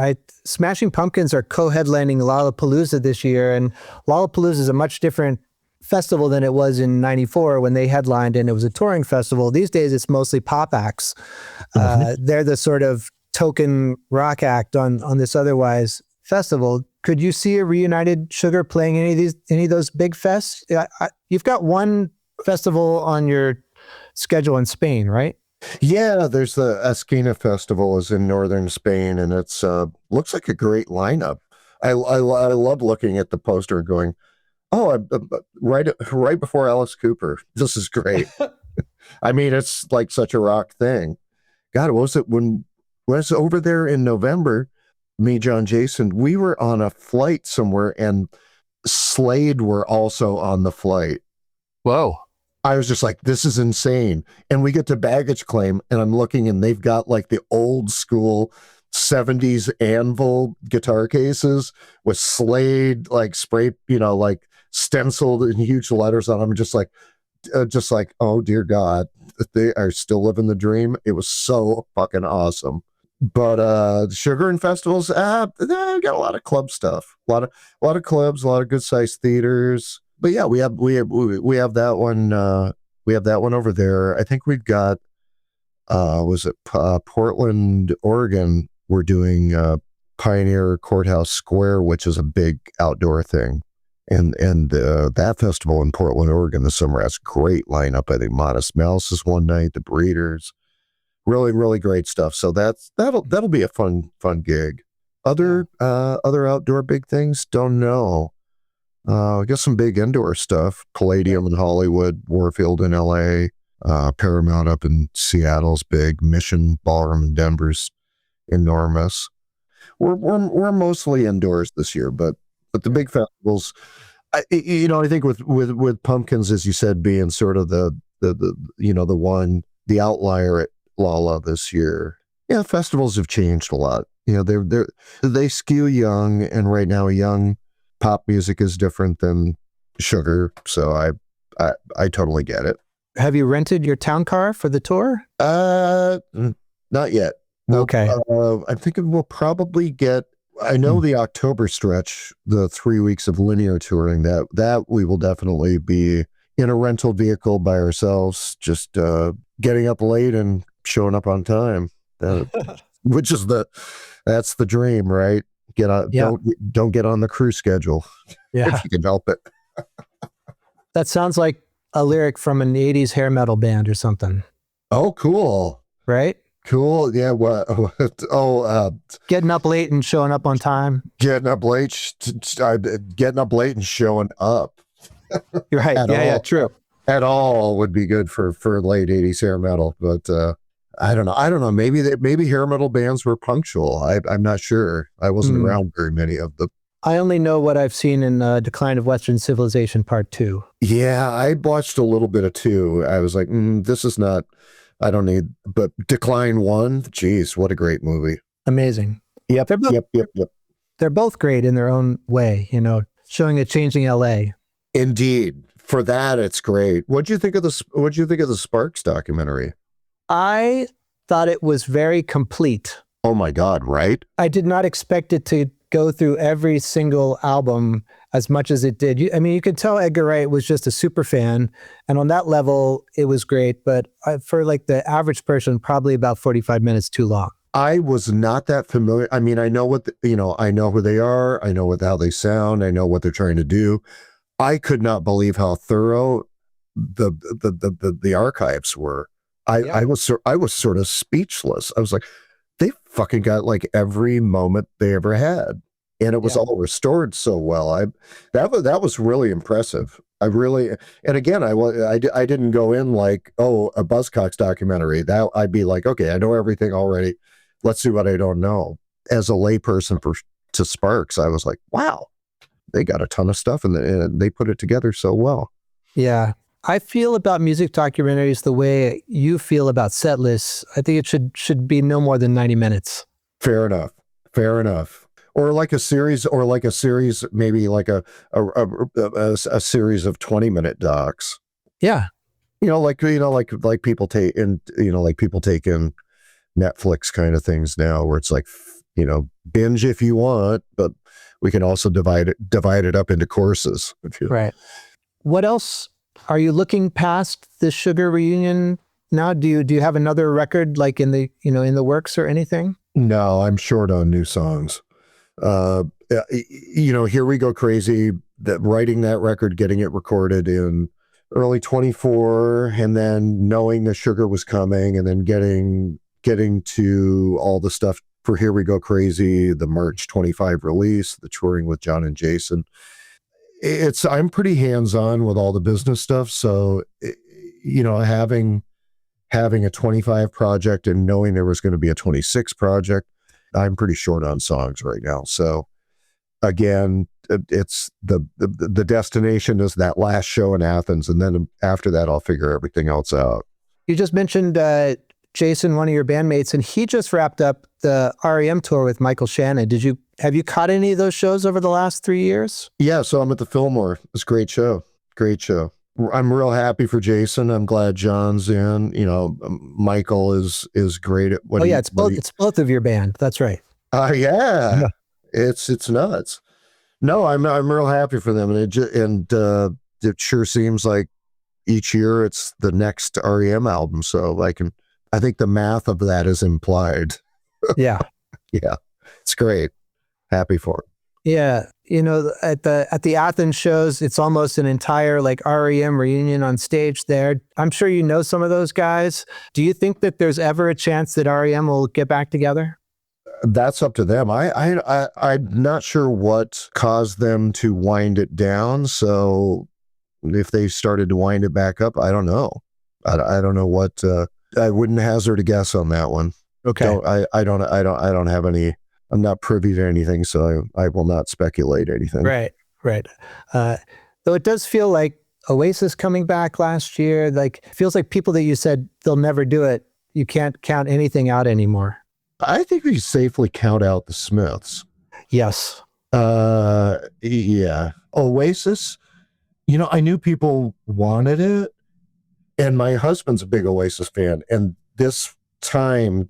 Smashing Pumpkins are co-headlining Lollapalooza this year, and Lollapalooza is a much different festival than it was in '94 when they headlined and it was a touring festival. These days it's mostly pop acts. They're the sort of token rock act on this otherwise festival. Could you see a reunited Sugar playing any of those big fests? You've got one festival on your schedule in Spain, right? Yeah, there's the Esquina Festival is in northern Spain, and it's looks like a great lineup. I love looking at the poster and going, oh, right before Alice Cooper. This is great. I mean, it's like such a rock thing. God, what was it when I was over there in November? Me, John, Jason, we were on a flight somewhere, and Slade were also on the flight. Whoa. I was just like, this is insane. And we get to baggage claim and I'm looking and they've got like the old school 70s Anvil guitar cases with Slade, like spray, like stenciled in huge letters on them. Just like, oh dear God, they are still living the dream. It was so fucking awesome. But Sugar and festivals, they got a lot of club stuff, a lot of clubs, a lot of good sized theaters. But yeah, we have that one. We have that one over there. I think we've got Portland, Oregon. We're doing Pioneer Courthouse Square, which is a big outdoor thing. And that festival in Portland, Oregon this summer has a great lineup. I think Modest Mouse is one night, The Breeders, really, really great stuff. So that'll be a fun gig. Other outdoor big things, don't know. I guess some big indoor stuff. Palladium in Hollywood, Warfield in LA, Paramount up in Seattle's big, Mission Ballroom in Denver's enormous. We're mostly indoors this year, but the big festivals, I think with Pumpkins, as you said, being sort of the outlier at Lala this year. Yeah, festivals have changed a lot. They skew young, and right now young pop music is different than sugar. So I totally get it. Have you rented your town car for the tour? Not yet. Okay. I'm thinking we'll probably get. I know the October stretch, the 3 weeks of linear touring, that we will definitely be in a rental vehicle by ourselves, just getting up late and showing up on time. Which is that's the dream, right? Don't get on the crew schedule. Yeah. If you can help it. That sounds like a lyric from an 80s hair metal band or something. Oh, cool. Right? Cool. Yeah. What? Getting up late and showing up on time. Getting up late and showing up. You're right. Yeah, true. At all would be good for late 80s hair metal, but I don't know. Maybe hair metal bands were punctual. I'm not sure. I wasn't around very many of them. I only know what I've seen in Decline of Western Civilization Part 2. Yeah, I watched a little bit of 2. I was like, this is not, I don't need, but Decline 1, geez, what a great movie. Amazing. Yep. They're both great in their own way, showing a changing LA. Indeed. For that, it's great. What'd you think of the Sparks documentary? I thought it was very complete. Oh my God, right? I did not expect it to go through every single album as much as it did. You could tell Edgar Wright was just a super fan, and on that level, it was great. But for like the average person, probably about 45 minutes too long. I was not that familiar. I mean, I know I know who they are. I know how they sound. I know what they're trying to do. I could not believe how thorough the archives were. I was sort of speechless. I was like, they fucking got like every moment they ever had, and it was all restored so well. That was really impressive. And again, I didn't go in like, oh, a Buzzcocks documentary. That I'd be like, okay, I know everything already. Let's see what I don't know. As a layperson to Sparks, I was like, wow, they got a ton of stuff and they put it together so well. Yeah. I feel about music documentaries the way you feel about set lists. I think it should be no more than 90 minutes. Fair enough. Or like a series, maybe like a series of 20-minute docs. Yeah. Like people take in, Netflix kind of things now, where it's like, binge if you want, but we can also divide it up into courses. Right. What else? Are you looking past the Sugar reunion now? Do you have another record like in the works or anything? No, I'm short on new songs. Here We Go Crazy, writing that record, getting it recorded in early 24, and then knowing the Sugar was coming, and then getting to all the stuff for Here We Go Crazy, the March 25 release, the touring with John and Jason. I'm pretty hands-on with all the business stuff. So, having a 25 project and knowing there was going to be a 26 project, I'm pretty short on songs right now. So again, it's the destination is that last show in Athens. And then after that, I'll figure everything else out. You just mentioned Jason, one of your bandmates, and he just wrapped up the R.E.M. tour with Michael Shannon. Have you caught any of those shows over the last 3 years? Yeah, so I'm at the Fillmore. It's a great show. I'm real happy for Jason. I'm glad John's in. Michael is great at what. It's both of your band. That's right. Yeah. It's nuts. No, I'm real happy for them, and it sure seems like each year it's the next R.E.M. album. So I think the math of that is implied. Yeah. Yeah. It's great. Happy for it. Yeah. at the Athens shows, it's almost an entire like REM reunion on stage there. I'm sure you know some of those guys. Do you think that there's ever a chance that REM will get back together? That's up to them. I'm not sure what caused them to wind it down. So if they started to wind it back up, I don't know. I don't know what. I wouldn't hazard a guess on that one. Okay. I don't have any. I'm not privy to anything, so I will not speculate anything. Right. Though it does feel like Oasis coming back last year, like feels like people that you said they'll never do it, you can't count anything out anymore. I think we safely count out the Smiths. Yes. Yeah. Oasis, I knew people wanted it, and my husband's a big Oasis fan, and this time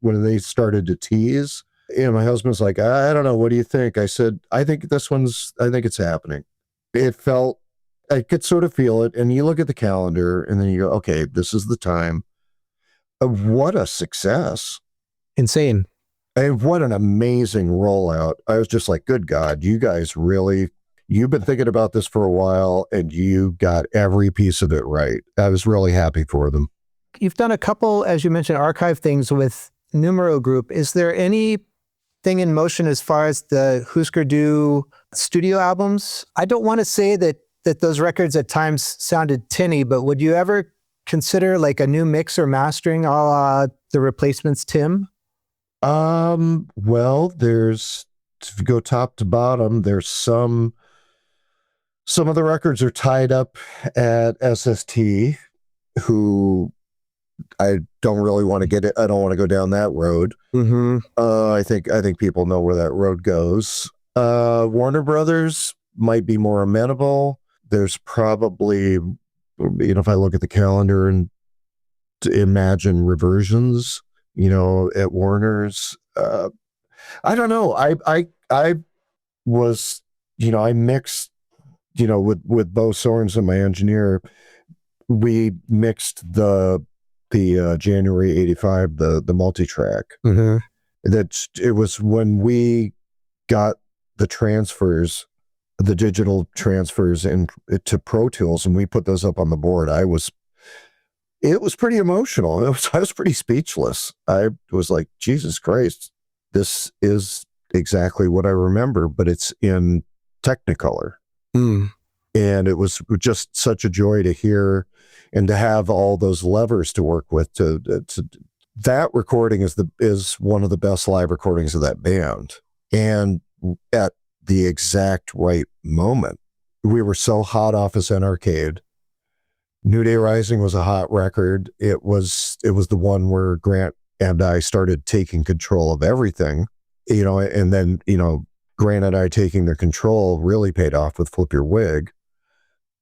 when they started to tease, my husband's like, I don't know, what do you think? I said, I think it's happening. I could sort of feel it, and you look at the calendar, and then you go, okay, this is the time. What a success. Insane. And what an amazing rollout. I was just like, good God, you guys you've been thinking about this for a while, and you got every piece of it right. I was really happy for them. You've done a couple, as you mentioned, archive things with Numero Group. Is there anything in motion as far as the Hüsker Dü studio albums? I don't want to say that those records at times sounded tinny, but would you ever consider like a new mix or mastering a la the Replacements Tim? Well, if you go top to bottom, there's some of the records are tied up at SST, who I don't really want to get it. I don't want to go down that road. Mm-hmm. I think people know where that road goes. Warner Brothers might be more amenable. There's probably, if I look at the calendar and imagine reversions, at Warner's. I don't know. I was, I mixed, with Bo Sorensen, my engineer. We mixed the January '85, the multi-track. Mm-hmm. It was when we got the digital transfers to Pro Tools, and we put those up on the board. It was pretty emotional. I was pretty speechless. I was like, Jesus Christ, this is exactly what I remember, but it's in Technicolor. Mm. And it was just such a joy to hear and to have all those levers to work with. That recording is one of the best live recordings of that band. And at the exact right moment, we were so hot off as an arcade. New Day Rising was a hot record. It was the one where Grant and I started taking control of everything, and then, Grant and I taking the control really paid off with Flip Your Wig.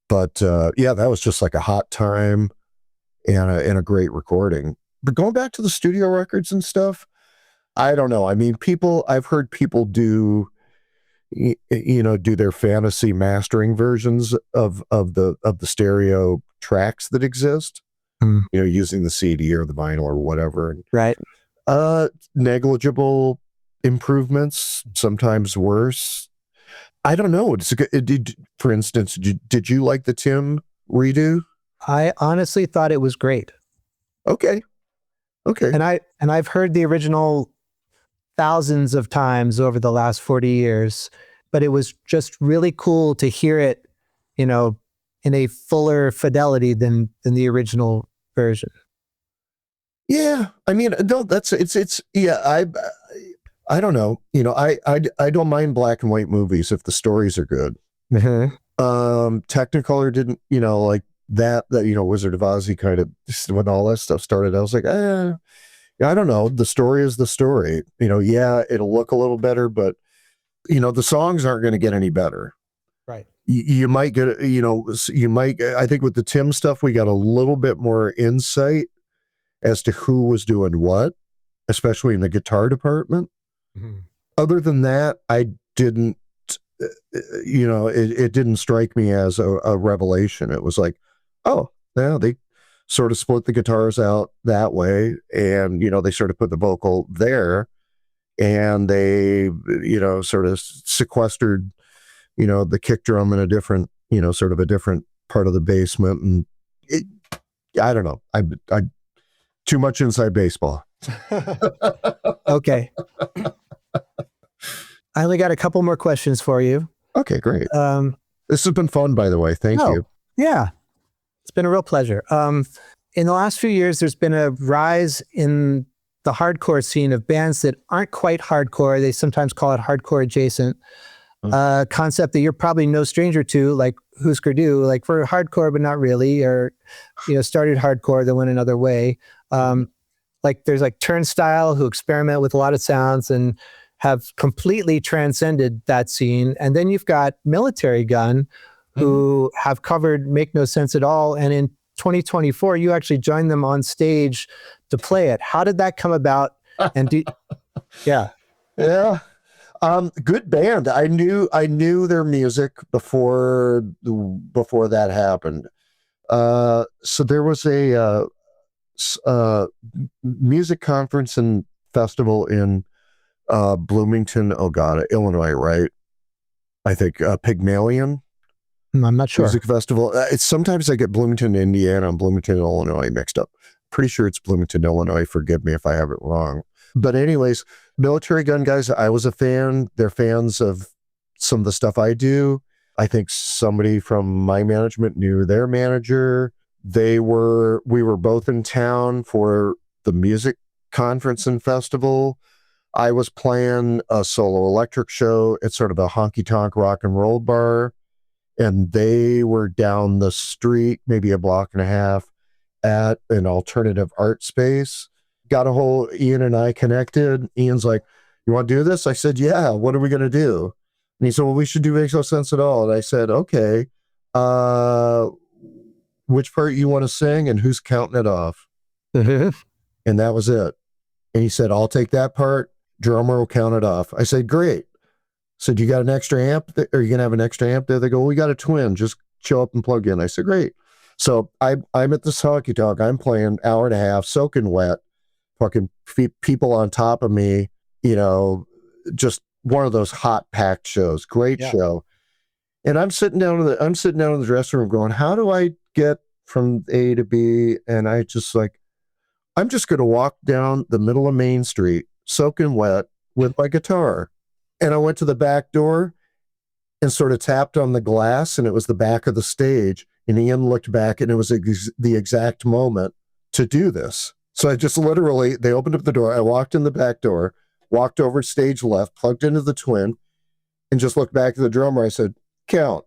But that was just like a hot time and a great recording. But going back to the studio records and stuff, I don't know. I mean, I've heard people do their fantasy mastering versions of the stereo tracks that exist, using the CD or the vinyl or whatever. Right. Negligible improvements, sometimes worse. I don't know. For instance, did you like the Tim redo? I honestly thought it was great. Okay. And I've heard the original thousands of times over the last 40 years, but it was just really cool to hear it, in a fuller fidelity than the original version. Yeah. I mean, no, I don't know. I don't mind black and white movies if the stories are good. Mm-hmm. Technicolor didn't, like that, Wizard of Oz kind of, when all that stuff started, I was like, I don't know. The story is the story. It'll look a little better, but the songs aren't going to get any better. Right. You might get, I think with the Tim stuff, we got a little bit more insight as to who was doing what, especially in the guitar department. Mm-hmm. Other than that, I didn't, it didn't strike me as a revelation. It was like, oh, yeah, they sort of split the guitars out that way. And, they sort of put the vocal there, and they, sort of sequestered the kick drum in a different, sort of a different part of the basement. And I don't know. I too much inside baseball. Okay. I only got a couple more questions for you. Okay, great. This has been fun, by the way. Thank you. Yeah. It's been a real pleasure. In the last few years, there's been a rise in the hardcore scene of bands that aren't quite hardcore. They sometimes call it hardcore adjacent. Concept that you're probably no stranger to, like Hüsker Dü, like we're hardcore, but not really, or, started hardcore, then went another way. Like there's like Turnstile, who experiment with a lot of sounds and have completely transcended that scene. And then you've got Militarie Gun, who have covered Make No Sense at All. And in 2024, you actually joined them on stage to play it. How did that come about? And yeah. Good band. I knew their music before that happened. So there was a music conference and festival in Bloomington, Illinois, right? I think Pygmalion. I'm not sure. Music festival. Sometimes I get Bloomington, Indiana, and Bloomington, Illinois mixed up. Pretty sure it's Bloomington, Illinois. Forgive me if I have it wrong. But anyways, Militarie Gun guys, I was a fan. They're fans of some of the stuff I do. I think somebody from my management knew their manager. We were both in town for the music conference and festival. I was playing a solo electric show at sort of a honky-tonk rock and roll bar, and they were down the street, maybe a block and a half, at an alternative art space. Got a whole, Ian and I connected. Ian's like, "You want to do this?" I said, "Yeah, what are we going to do?" And he said, "Well, we should do Makes No Sense at All." And I said, "Okay, which part you want to sing and who's counting it off?" And that was it. And he said, "I'll take that part. Drummer will count it off." I said, "Great." So do you got an extra amp? Are you going to have an extra amp there? They go, "We got a twin. Just show up and plug in." I said, "Great." So I'm at this honky tonk. I'm playing hour and a half, soaking wet, fucking people on top of me, just one of those hot packed shows. Great show. And I'm sitting down in the dressing room going, how do I get from A to B? And I'm just going to walk down the middle of Main Street, soaking wet, with my guitar. And I went to the back door and sort of tapped on the glass, and it was the back of the stage. And Ian looked back, and it was the exact moment to do this. So I just literally, they opened up the door. I walked in the back door, walked over stage left, plugged into the twin, and just looked back at the drummer. I said, "Count."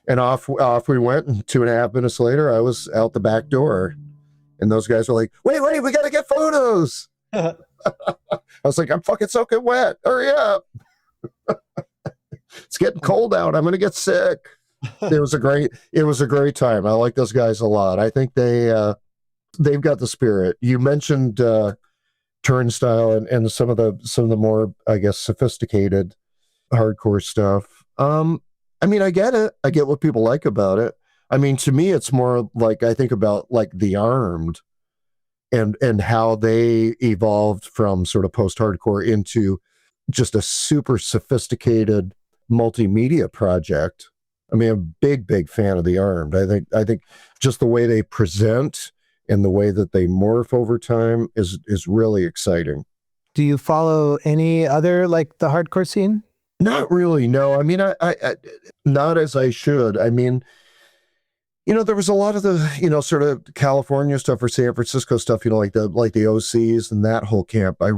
And off we went. And 2.5 minutes later, I was out the back door. And those guys were like, wait, we got to get photos. I was like, "I'm fucking soaking wet. Hurry up." It's getting cold out. I'm going to get sick. It was a great time. I like those guys a lot. I think they've got the spirit. You mentioned Turnstile and some of the more, I guess, sophisticated hardcore stuff. I mean, I get it. I get what people like about it. I mean, to me, it's more like, I think about like the Armed and how they evolved from sort of post-hardcore into just a super sophisticated multimedia project. I mean, I'm a big fan of the Armed. I think just the way they present and the way that they morph over time is really exciting. Do you follow any other, like, the hardcore scene? Not really, no. I mean, I not as I should. I mean, there was a lot of the, sort of California stuff or San Francisco stuff, like the OCs and that whole camp. I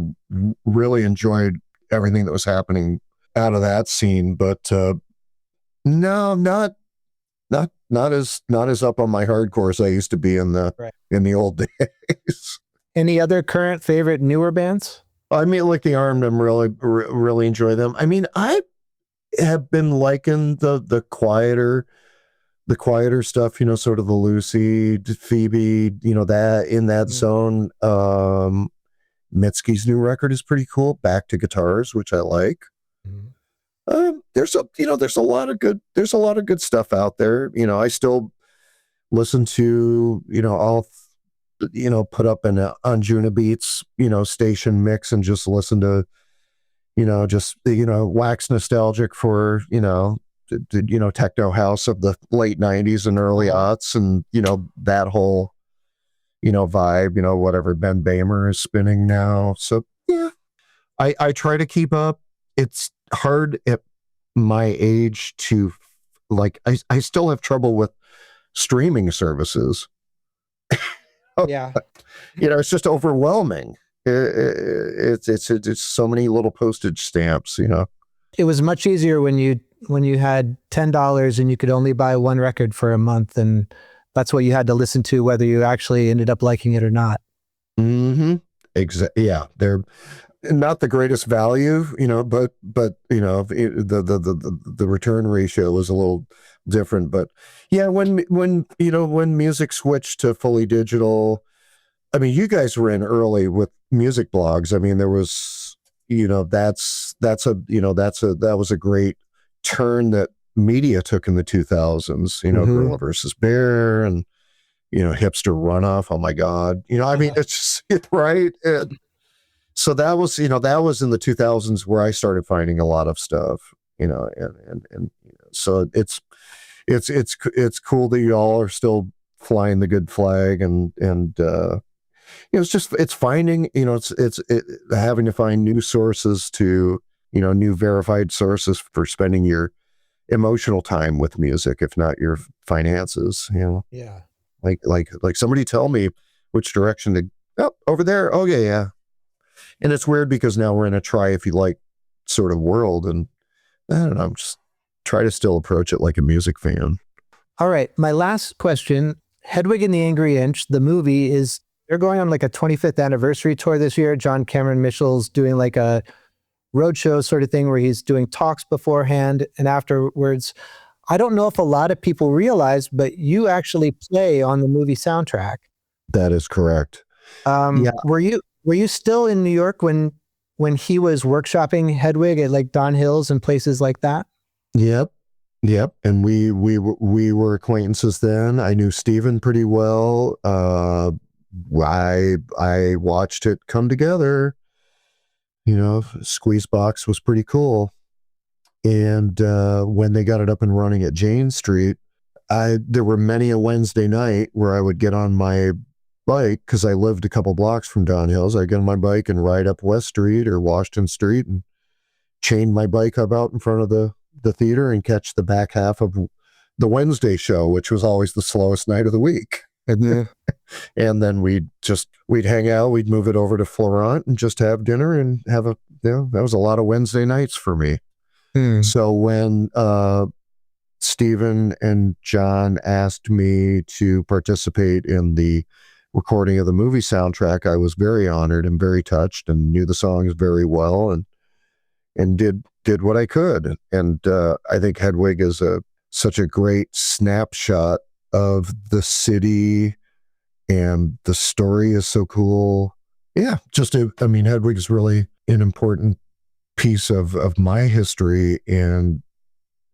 really enjoyed everything that was happening out of that scene, but no, not as up on my hardcore as I used to be in the old days. Any other current favorite newer bands? I mean, like the Armed, I'm really enjoy them. I mean, I have been liking the quieter stuff, sort of the Lucy, Phoebe, that in that zone. Mitski's new record is pretty cool. Back to Guitars, which I like. There's a lot of good stuff out there. I still listen to, I'll put up an Anjuna Beats, station mix and just listen to just, wax nostalgic for, techno house of the late 90s and early aughts, and, that whole, vibe, whatever Ben Bamer is spinning now. So yeah, I try to keep up. It's hard at my age to, like, I still have trouble with streaming services. Yeah. It's just overwhelming. It's so many little postage stamps, It was much easier when you had $10 and you could only buy one record for a month, and that's what you had to listen to, whether you actually ended up liking it or not. Mm-hmm. Yeah, they're not the greatest value, but the return ratio was a little different. But yeah, when music switched to fully digital, I mean, you guys were in early with music blogs. I mean, there was, that was a great turn that media took in the 2000s, Gorilla versus Bear and, Hipster Runoff. Oh my God. I mean, it's just, right. So that was in the 2000s where I started finding a lot of stuff, and so it's cool that you all are still flying the good flag, and it's finding, it's having to find new sources to, new verified sources for spending your emotional time with music, if not your finances, Yeah. Like somebody tell me which direction to, over there. Oh yeah. And it's weird because now we're in a try if you like sort of world, and I don't know, I'm just try to still approach it like a music fan. All right. My last question, Hedwig and the Angry Inch, the movie they're going on like a 25th anniversary tour this year. John Cameron Mitchell's doing like a roadshow sort of thing where he's doing talks beforehand and afterwards. I don't know if a lot of people realize, but you actually play on the movie soundtrack. That is correct. Yeah. Were you still in New York when he was workshopping Hedwig at like Don Hills and places like that? Yep. And we were acquaintances then. I knew Steven pretty well. I watched it come together. Squeezebox was pretty cool. And when they got it up and running at Jane Street, there were many a Wednesday night where I would get on my bike, because I lived a couple blocks from Don Hills. I'd get on my bike and ride up West Street or Washington Street and chain my bike up out in front of the theater and catch the back half of the Wednesday show, which was always the slowest night of the week. And then we'd hang out, we'd move it over to Florent and just have dinner and have that was a lot of Wednesday nights for me. So when Stephen and John asked me to participate in the recording of the movie soundtrack, I was very honored and very touched, and knew the songs very well, and did what I could. And I think Hedwig is such a great snapshot of the city, and the story is so cool. Yeah, Hedwig is really an important piece of my history. And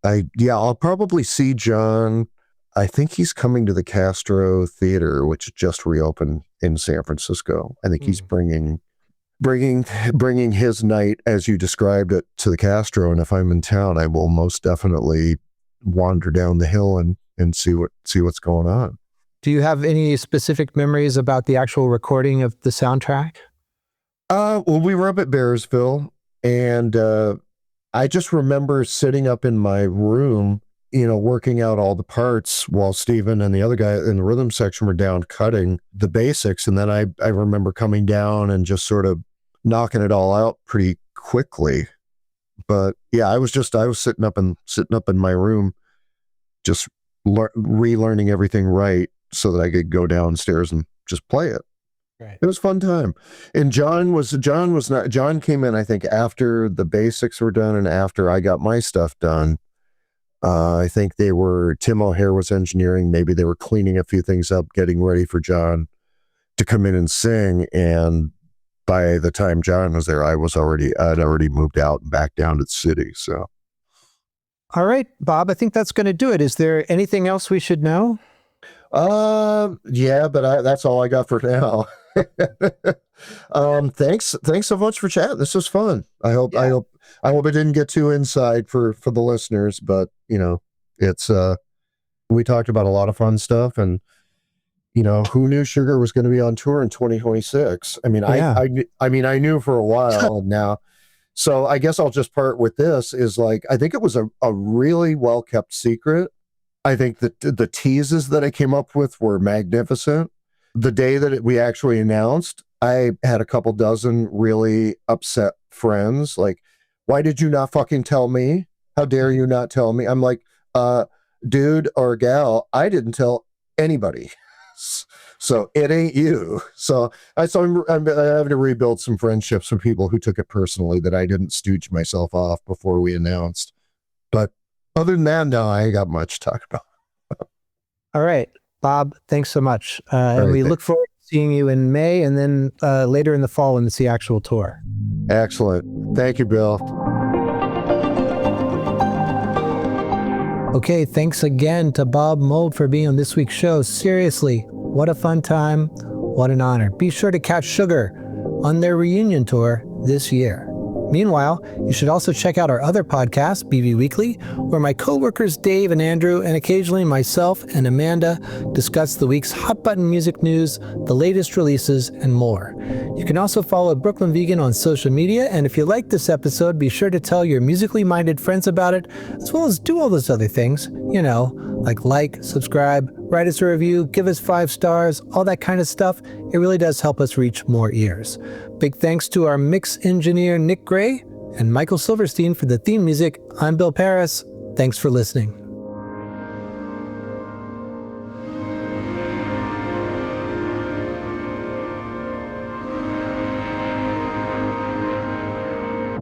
I'll probably see John. I think he's coming to the Castro Theater, which just reopened in San Francisco. I think he's bringing his night, as you described it, to the Castro. And if I'm in town, I will most definitely wander down the hill and see what's going on. Do you have any specific memories about the actual recording of the soundtrack? Well, we were up at Bearsville, and I just remember sitting up in my room, working out all the parts while Steven and the other guy in the rhythm section were down cutting the basics. And then I remember coming down and just sort of knocking it all out pretty quickly. But yeah, I was sitting up in my room, just relearning everything right so that I could go downstairs and just play it. Right. It was a fun time. And John came in, I think, after the basics were done and after I got my stuff done. I think Tim O'Hare was engineering. Maybe they were cleaning a few things up, getting ready for John to come in and sing. And by the time John was there, I'd already moved out and back down to the city. So. All right, Bob, I think that's going to do it. Is there anything else we should know? Yeah, but that's all I got for now. Thanks so much for chatting. This was fun. I hope it didn't get too inside for the listeners, but it's we talked about a lot of fun stuff, and who knew Sugar was going to be on tour in 2026? I mean, I knew for a while now. So I guess I'll just part with this is like, I think it was a really well kept secret. I think that the teases that I came up with were magnificent. The day that we actually announced, I had a couple dozen really upset friends. Like, why did you not fucking tell me? How dare you not tell me? I'm like, dude or gal, I didn't tell anybody. So it ain't you. So I'm having to rebuild some friendships with people who took it personally that I didn't stooge myself off before we announced. But other than that, no, I ain't got much to talk about. All right, Bob, thanks so much. And we look forward to seeing you in May and then later in the fall when it's the actual tour. Excellent. Thank you, Bill. Okay, thanks again to Bob Mould for being on this week's show. Seriously, what a fun time. What an honor. Be sure to catch Sugar on their reunion tour this year. Meanwhile, you should also check out our other podcast, BV Weekly, where my coworkers Dave and Andrew, and occasionally myself and Amanda, discuss the week's hot button music news, the latest releases, and more. You can also follow Brooklyn Vegan on social media, and if you like this episode, be sure to tell your musically minded friends about it, as well as do all those other things, like, subscribe, write us a review, give us 5 stars, all that kind of stuff. It really does help us reach more ears. Big thanks to our mix engineer, Nick Gray, and Michael Silverstein for the theme music. I'm Bill Paris. Thanks for listening.